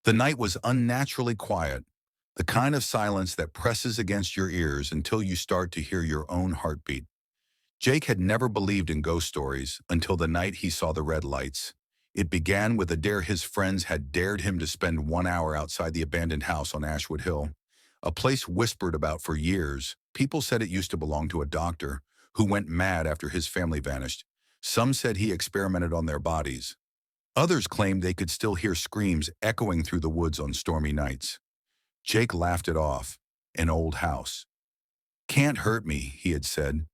The night was unnaturally quiet, the kind of silence that presses against your ears until you start to hear your own heartbeat. Jake had never believed in ghost stories until the night he saw the red lights. It began with a dare his friends had dared him to spend 1 hour outside the abandoned house on Ashwood Hill, a place whispered about for years. People said it used to belong to a doctor who went mad after his family vanished. Some said he experimented on their bodies. Others claimed they could still hear screams echoing through the woods on stormy nights. Jake laughed it off. An old house. "Can't hurt me," he had said.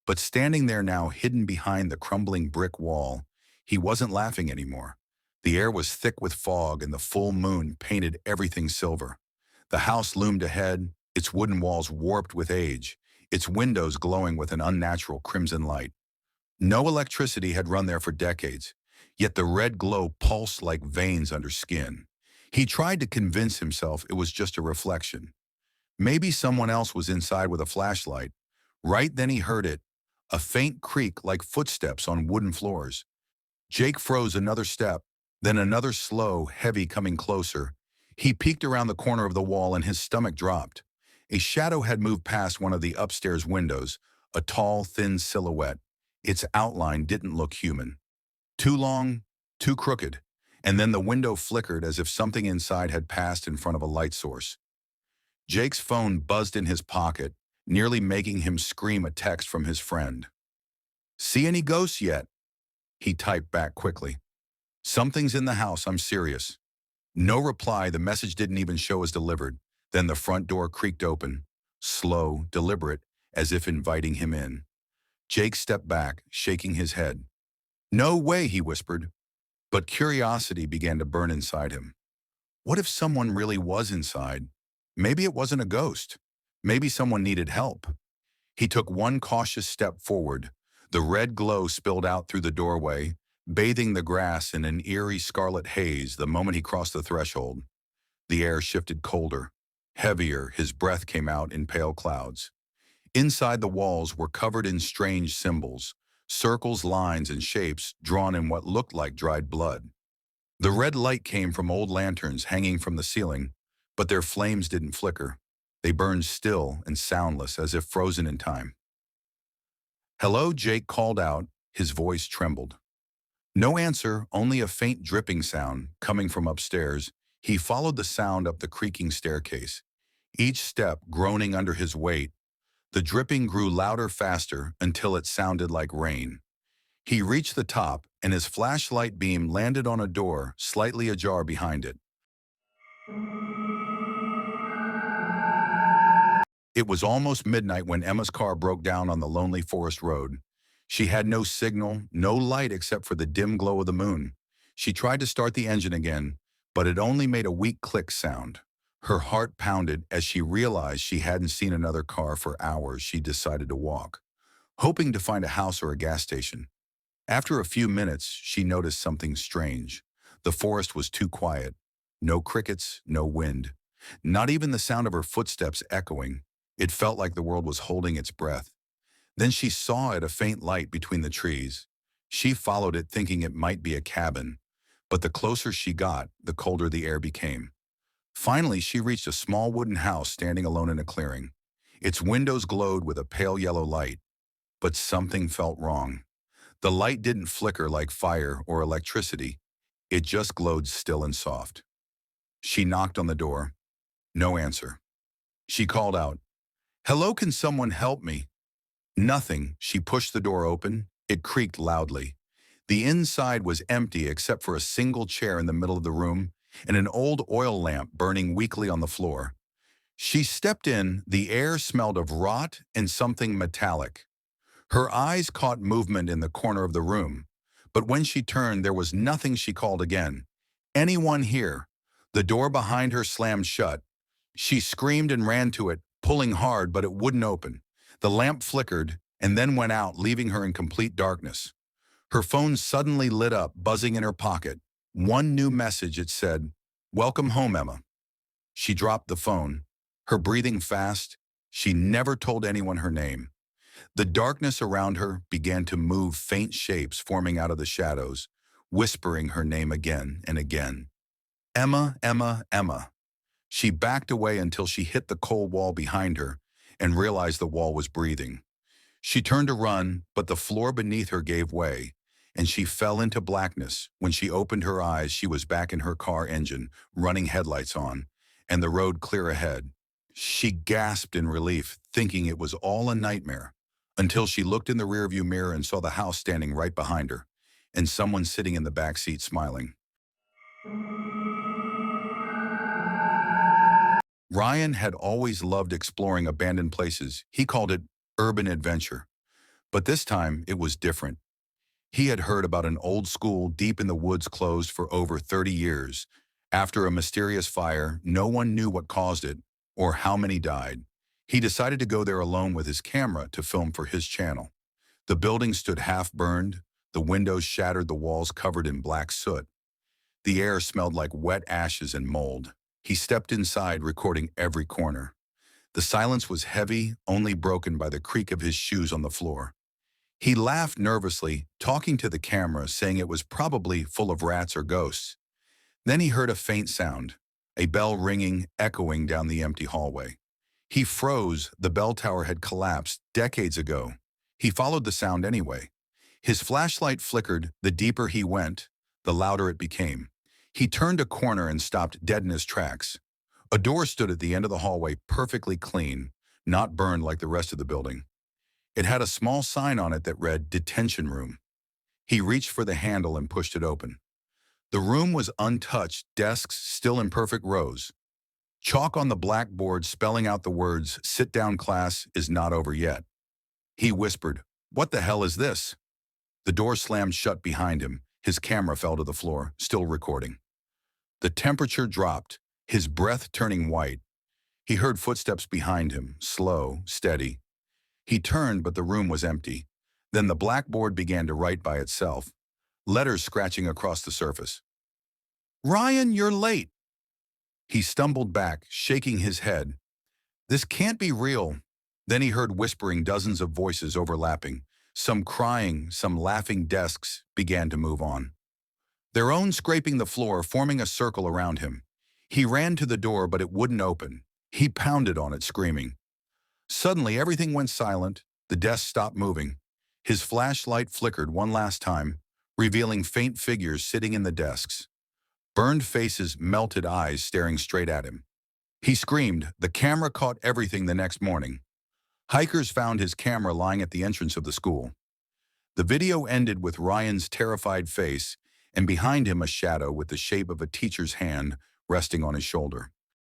But standing there now, hidden behind the crumbling brick wall, he wasn't laughing anymore. The air was thick with fog, and the full moon painted everything silver. The house loomed ahead, its wooden walls warped with age, its windows glowing with an unnatural crimson light. No electricity had run there for decades, yet the red glow pulsed like veins under skin. He tried to convince himself it was just a reflection. Maybe someone else was inside with a flashlight. Right then he heard it, a faint creak like footsteps on wooden floors. Jake froze another step, then another slow, heavy coming closer. He peeked around the corner of the wall and his stomach dropped. A shadow had moved past one of the upstairs windows, a tall, thin silhouette. Its outline didn't look human. Too long, too crooked, and then the window flickered as if something inside had passed in front of a light source. Jake's phone buzzed in his pocket, nearly making him scream a text from his friend. "See any ghosts yet?" He typed back quickly. "Something's in the house, I'm serious." No reply. The message didn't even show as delivered. Then the front door creaked open, slow, deliberate, as if inviting him in. Jake stepped back, shaking his head. "No way," he whispered. But curiosity began to burn inside him. What if someone really was inside? Maybe it wasn't a ghost. Maybe someone needed help. He took one cautious step forward. The red glow spilled out through the doorway, bathing the grass in an eerie scarlet haze the moment he crossed the threshold. The air shifted colder, heavier. His breath came out in pale clouds. Inside, the walls were covered in strange symbols, circles, lines, and shapes drawn in what looked like dried blood. The red light came from old lanterns hanging from the ceiling, but their flames didn't flicker. They burned still and soundless, as if frozen in time. "Hello," Jake called out. His voice trembled. No answer, only a faint dripping sound coming from upstairs. He followed the sound up the creaking staircase, each step groaning under his weight. The dripping grew louder, faster, until it sounded like rain. He reached the top, and his flashlight beam landed on a door slightly ajar behind it. It was almost midnight when Emma's car broke down on the lonely forest road. She had no signal, no light except for the dim glow of the moon. She tried to start the engine again, but it only made a weak click sound. Her heart pounded as she realized she hadn't seen another car for hours. She decided to walk, hoping to find a house or a gas station. After a few minutes, she noticed something strange. The forest was too quiet. No crickets, no wind. Not even the sound of her footsteps echoing. It felt like the world was holding its breath. Then she saw it, a faint light between the trees. She followed it, thinking it might be a cabin. But the closer she got, the colder the air became. Finally, she reached a small wooden house standing alone in a clearing. Its windows glowed with a pale yellow light. But something felt wrong. The light didn't flicker like fire or electricity. It just glowed still and soft. She knocked on the door. No answer. She called out, "Hello, can someone help me?" Nothing. She pushed the door open. It creaked loudly. The inside was empty except for a single chair in the middle of the room and an old oil lamp burning weakly on the floor. She stepped in. The air smelled of rot and something metallic. Her eyes caught movement in the corner of the room, but when she turned, there was nothing. She called again. "Anyone here?" The door behind her slammed shut. She screamed and ran to it, pulling hard, but it wouldn't open. The lamp flickered and then went out, leaving her in complete darkness. Her phone suddenly lit up, buzzing in her pocket. One new message. It said, "Welcome home, Emma." She dropped the phone, her breathing fast. She never told anyone her name. The darkness around her began to move, faint shapes forming out of the shadows, whispering her name again and again. Emma, Emma, Emma. She backed away until she hit the cold wall behind her and realized the wall was breathing. She turned to run, but the floor beneath her gave way, and she fell into blackness. When she opened her eyes, she was back in her car engine, running headlights on, and the road clear ahead. She gasped in relief, thinking it was all a nightmare, until she looked in the rearview mirror and saw the house standing right behind her, and someone sitting in the back seat smiling. Ryan had always loved exploring abandoned places. He called it urban adventure. But this time, it was different. He had heard about an old school deep in the woods closed for over 30 years. After a mysterious fire, no one knew what caused it or how many died. He decided to go there alone with his camera to film for his channel. The building stood half-burned, the windows shattered, the walls covered in black soot. The air smelled like wet ashes and mold. He stepped inside, recording every corner. The silence was heavy, only broken by the creak of his shoes on the floor. He laughed nervously, talking to the camera, saying it was probably full of rats or ghosts. Then he heard a faint sound, a bell ringing, echoing down the empty hallway. He froze. The bell tower had collapsed decades ago. He followed the sound anyway. His flashlight flickered. The deeper he went, the louder it became. He turned a corner and stopped dead in his tracks. A door stood at the end of the hallway, perfectly clean, not burned like the rest of the building. It had a small sign on it that read, "Detention Room." He reached for the handle and pushed it open. The room was untouched, desks still in perfect rows. Chalk on the blackboard spelling out the words, "Sit down, class is not over yet." He whispered, "What the hell is this?" The door slammed shut behind him. His camera fell to the floor, still recording. The temperature dropped, his breath turning white. He heard footsteps behind him, slow, steady. He turned, but the room was empty. Then the blackboard began to write by itself, letters scratching across the surface. "Ryan, you're late." He stumbled back, shaking his head. This can't be real. Then he heard whispering, dozens of voices overlapping. Some crying, some laughing. Desks began to move on, their own scraping the floor, forming a circle around him. He ran to the door, but it wouldn't open. He pounded on it, screaming. Suddenly, everything went silent. The desk stopped moving. His flashlight flickered one last time, revealing faint figures sitting in the desks. Burned faces, melted eyes staring straight at him. He screamed. The camera caught everything the next morning. Hikers found his camera lying at the entrance of the school. The video ended with Ryan's terrified face, and behind him a shadow with the shape of a teacher's hand resting on his shoulder.